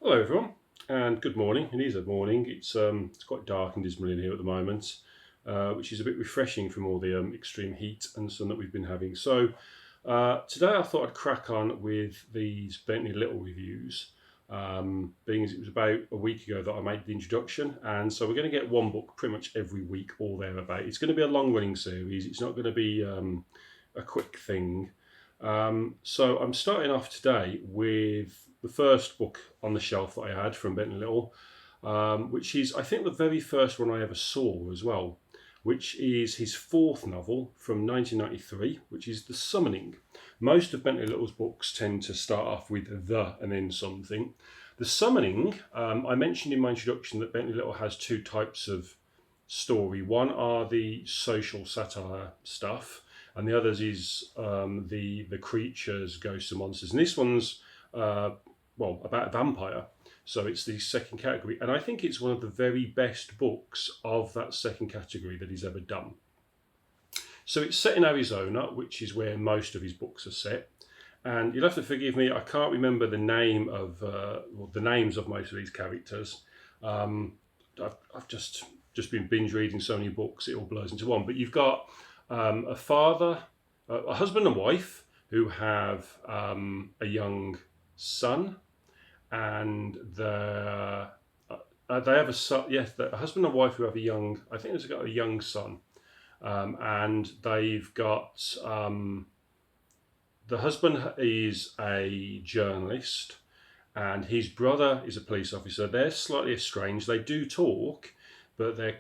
Hello everyone, and good morning. It is a morning. It's quite dark and dismal in here at the moment, which is a bit refreshing from all the extreme heat and sun that we've been having. So today I thought I'd crack on with these Bentley Little reviews, being as it was about a week ago that I made the introduction, and so we're going to get one book pretty much every week or thereabout. It's going to be a long-running series. It's not going to be a quick thing. So I'm starting off today with the first book on the shelf that I had from Bentley Little, which is, I think, the very first one I ever saw as well, which is his fourth novel from 1993, which is The Summoning. Most of Bentley Little's books tend to start off with the and then something. The Summoning, I mentioned in my introduction that Bentley Little has two types of story. One are the social satire stuff, and the others is the creatures, ghosts, and monsters. And this one's about a vampire, so it's the second category, and I think it's one of the very best books of that second category that he's ever done. So it's set in Arizona, which is where most of his books are set. And you'll have to forgive me, I can't remember the names of most of these characters. I've just been binge reading so many books, it all blurs into one. But you've got a father, a husband and wife who have a young son, and they have a son. Yes, a husband and wife who have a young. I think they've got a young son, and they've got the husband is a journalist, and his brother is a police officer. They're slightly estranged. They do talk, but their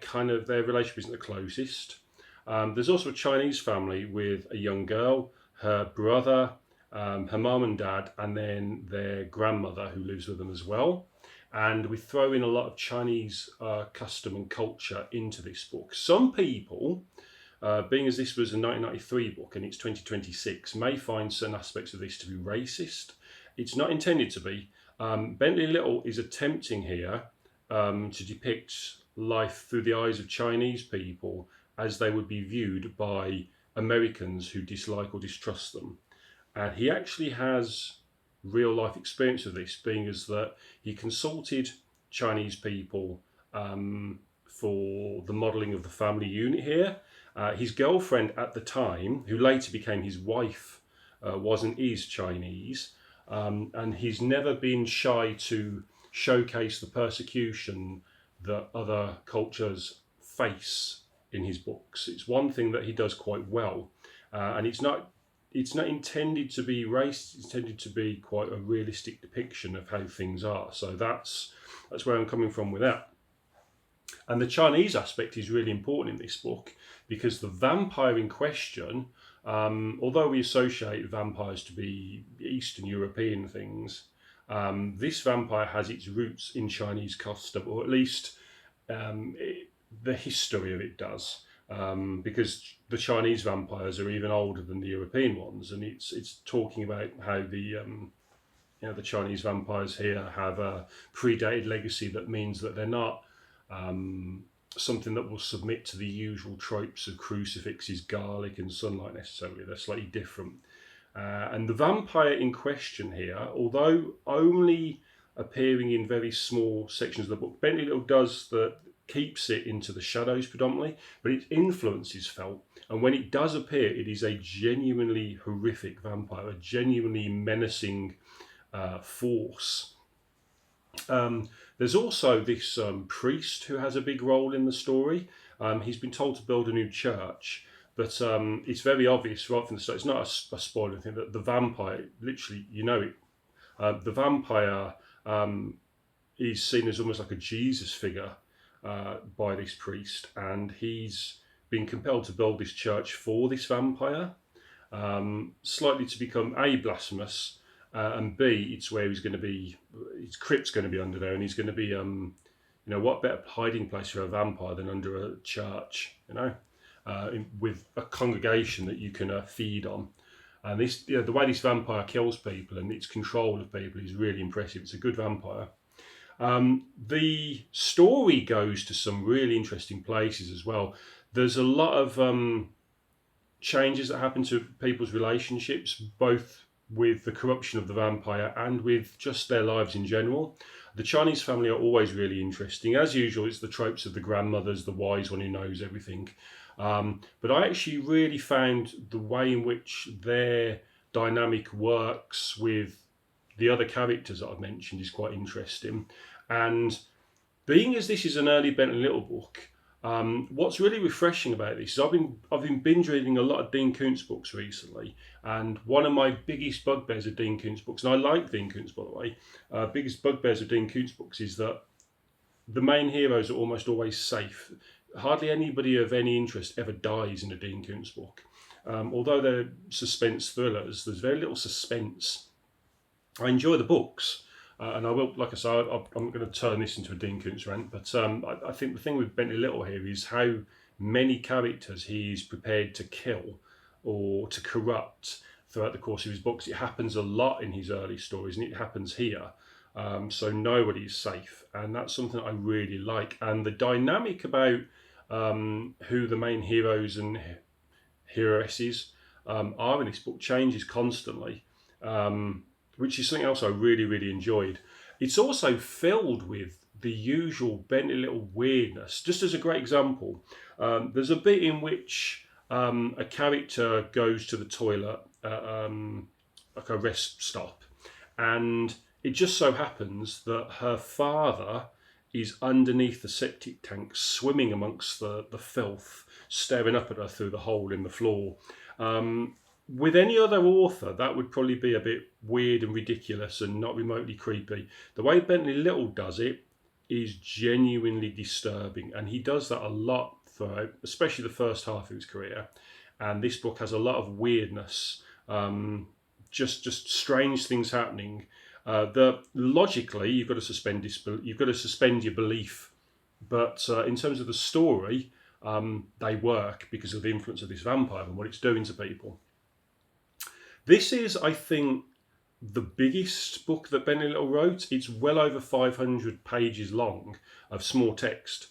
relationship isn't the closest. There's also a Chinese family with a young girl, her brother, her mum and dad, and then their grandmother who lives with them as well. And we throw in a lot of Chinese custom and culture into this book. Some people, being as this was a 1993 book and it's 2026, may find certain aspects of this to be racist. It's not intended to be. Bentley Little is attempting here to depict life through the eyes of Chinese people as they would be viewed by Americans who dislike or distrust them. And he actually has real life experience of this, being as that he consulted Chinese people for the modelling of the family unit here. His girlfriend at the time, who later became his wife, is Chinese, and he's never been shy to showcase the persecution that other cultures face in his books. It's one thing that he does quite well, and it's not intended to be racist. It's intended to be quite a realistic depiction of how things are. So that's where I'm coming from with that. And the Chinese aspect is really important in this book because the vampire in question, although we associate vampires to be Eastern European things, this vampire has its roots in Chinese custom, or at least the history of it does. Because the Chinese vampires are even older than the European ones, and it's talking about how the Chinese vampires here have a predated legacy that means that they're not something that will submit to the usual tropes of crucifixes, garlic, and sunlight necessarily. They're slightly different. And the vampire in question here, although only appearing in very small sections of the book, Bentley Little keeps it into the shadows predominantly, but its influence is felt. And when it does appear, it is a genuinely horrific vampire, a genuinely menacing force. There's also this priest who has a big role in the story. He's been told to build a new church, but it's very obvious right from the start. It's not a spoiler thing that the vampire, literally, the vampire is seen as almost like a Jesus figure by this priest, and he's been compelled to build this church for this vampire, slightly to become A, blasphemous, and B, it's where his crypt's going to be under there, and he's going to be, what better hiding place for a vampire than under a church, with a congregation that you can feed on. And this, the way this vampire kills people and its control of people is really impressive. It's a good vampire. The story goes to some really interesting places as well. There's a lot of changes that happen to people's relationships, both with the corruption of the vampire and with just their lives in general. The Chinese family are always really interesting. As usual, it's the tropes of the grandmothers, the wise one who knows everything. But I actually really found the way in which their dynamic works with the other characters that I've mentioned is quite interesting. And being as this is an early Bentley Little book, what's really refreshing about this is I've been binge reading a lot of Dean Koontz books recently, and one of my biggest bugbears of Dean Koontz books, and I like Dean Koontz by the way, biggest bugbears of Dean Koontz books is that the main heroes are almost always safe. Hardly anybody of any interest ever dies in a Dean Koontz book. Although they're suspense thrillers, there's very little suspense. I enjoy the books, and I will, like I say, I'm going to turn this into a Dean Koontz rant, but I think the thing with Bentley Little here is how many characters he's prepared to kill or to corrupt throughout the course of his books. It happens a lot in his early stories, and it happens here. So nobody's safe, and that's something I really like. And the dynamic about who the main heroes and heiresses are in this book changes constantly, which is something else I really, really enjoyed. It's also filled with the usual Bentley Little weirdness. Just as a great example, there's a bit in which a character goes to the toilet at like a rest stop, and it just so happens that her father is underneath the septic tank, swimming amongst the filth, staring up at her through the hole in the floor. With any other author, that would probably be a bit weird and ridiculous and not remotely creepy. The way Bentley Little does it is genuinely disturbing, and he does that a lot throughout, especially the first half of his career. And this book has a lot of weirdness, just strange things happening. Logically, you've got to suspend your belief, but in terms of the story, they work because of the influence of this vampire and what it's doing to people. This is, I think, the biggest book that Bentley Little wrote. It's well over 500 pages long of small text.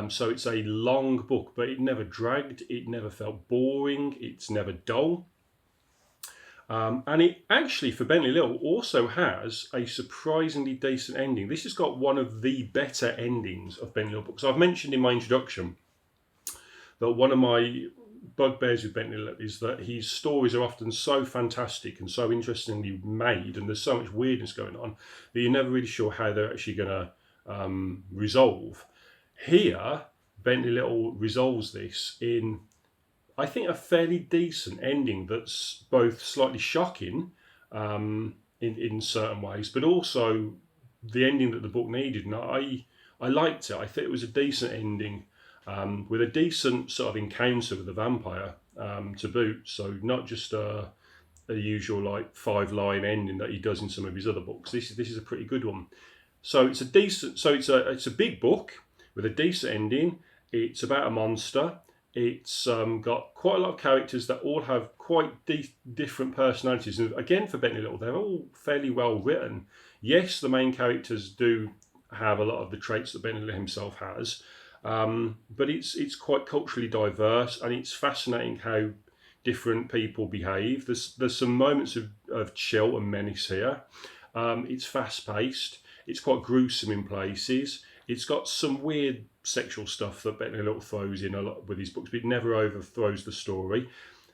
So it's a long book, but it never dragged, it never felt boring, it's never dull. And it actually, for Bentley Little, also has a surprisingly decent ending. This has got one of the better endings of Bentley Little books. I've mentioned in my introduction that one of my bugbears with Bentley Little is that his stories are often so fantastic and so interestingly made, and there's so much weirdness going on, that you're never really sure how they're actually going to resolve. Here, Bentley Little resolves this in, I think, a fairly decent ending that's both slightly shocking in certain ways, but also the ending that the book needed. And I liked it. I think it was a decent ending with a decent sort of encounter with the vampire to boot. So not just a usual like 5-line ending that he does in some of his other books. This is a pretty good one. So it's a big book with a decent ending. It's about a monster. It's got quite a lot of characters that all have quite different personalities. And again, for Bentley Little, they're all fairly well written. Yes, the main characters do have a lot of the traits that Bentley Little himself has, but it's quite culturally diverse, and it's fascinating how different people behave. There's some moments of chill and menace here. It's fast-paced. It's quite gruesome in places. It's got some weird sexual stuff that Bentley Little throws in a lot with his books, but it never overthrows the story.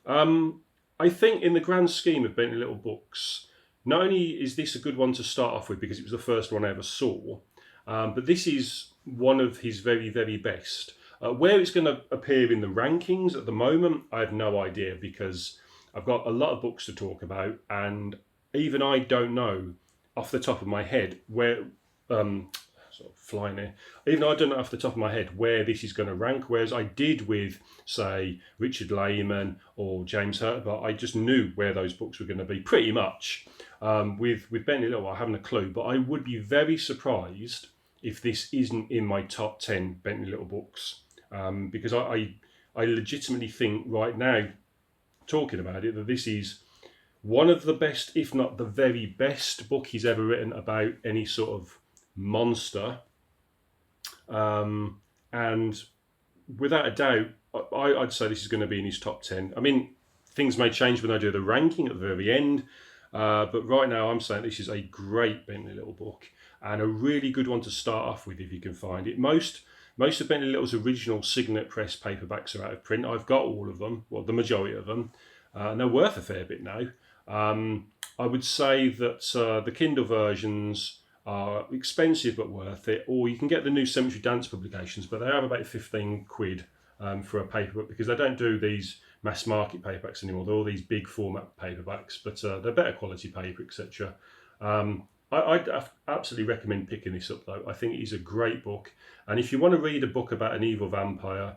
I think in the grand scheme of Bentley Little books, not only is this a good one to start off with because it was the first one I ever saw, but this is one of his very, very best. Where it's going to appear in the rankings at the moment, I have no idea, because I've got a lot of books to talk about, and even I don't know off the top of my head where... sort of flying here. Even I don't know off the top of my head where this is going to rank, whereas I did with, say, Richard Lehman or James Hurtubise. I just knew where those books were going to be pretty much. With Bentley Little, I haven't a clue, but I would be very surprised if this isn't in my top 10 Bentley Little books, because I legitimately think right now, talking about it, that this is one of the best, if not the very best book he's ever written about any sort of monster, and without a doubt, I'd say this is going to be in his top 10. I mean, things may change when I do the ranking at the very end, But right now, I'm saying this is a great Bentley Little book and a really good one to start off with if you can find it. Most of Bentley Little's original Signet Press paperbacks are out of print. I've got all of them, well, the majority of them, and they're worth a fair bit now. I would say that the Kindle versions are expensive but worth it, or you can get the new Cemetery Dance publications, but they have about 15 quid for a paperback because they don't do these mass market paperbacks anymore. They're all these big format paperbacks, but they're better quality paper, etc. I'd absolutely recommend picking this up though. I think it is a great book, and if you want to read a book about an evil vampire,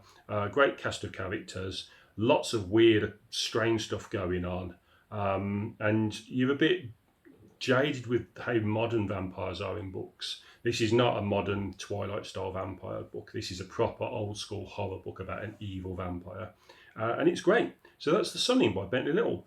great cast of characters, lots of weird, strange stuff going on, and you're a bit jaded with how modern vampires are in books. This is not a modern Twilight style vampire book. This is a proper old school horror book about an evil vampire, and it's great. So that's The Sunning by Bentley Little.